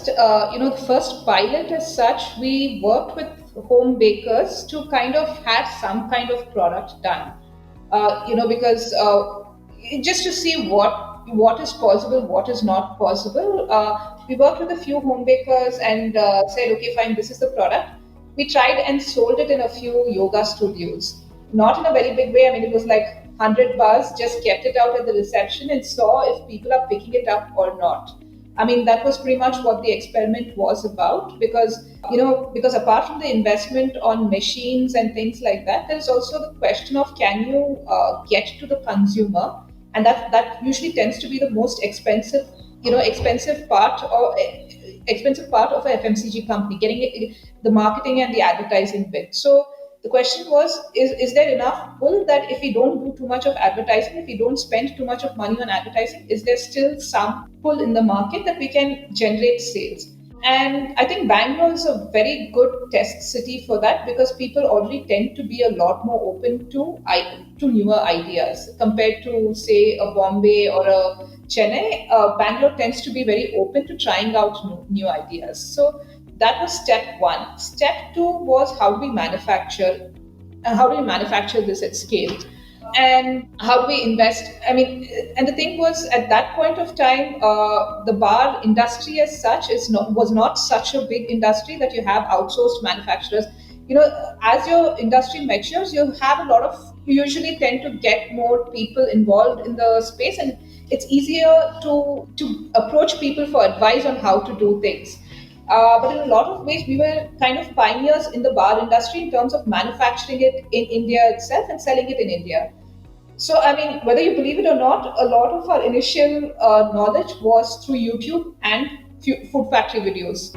the first pilot as such, we worked with home bakers to kind of have some kind of product done. Because just to see what is possible, what is not possible. We worked with a few home bakers and said, okay, fine, this is the product. We tried and sold it in a few yoga studios, not in a very big way. I mean, it was like 100 bars, just kept it out at the reception and saw if people are picking it up or not. I mean, that was pretty much what the experiment was about, because apart from the investment on machines and things like that, there's also the question of, can you get to the consumer? And that usually tends to be the most expensive part of a FMCG company, getting the marketing and the advertising bit. So the question was, is there enough pull that if we don't do too much of advertising, if we don't spend too much of money on advertising, is there still some pull in the market that we can generate sales? And I think Bangalore is a very good test city for that, because people already tend to be a lot more open to newer ideas compared to, say, a Bombay or a Chennai. Bangalore tends to be very open to trying out new ideas. So that was step one. Step two was, how do we manufacture? How do we manufacture this at scale? And how do we invest? I mean, and the thing was, at that point of time, the bar industry as such was not such a big industry that you have outsourced manufacturers. As your industry matures, you usually tend to get more people involved in the space, and it's easier to approach people for advice on how to do things. But in a lot of ways, we were kind of pioneers in the bar industry in terms of manufacturing it in India itself and selling it in India. So, I mean, whether you believe it or not, a lot of our initial knowledge was through YouTube and food factory videos.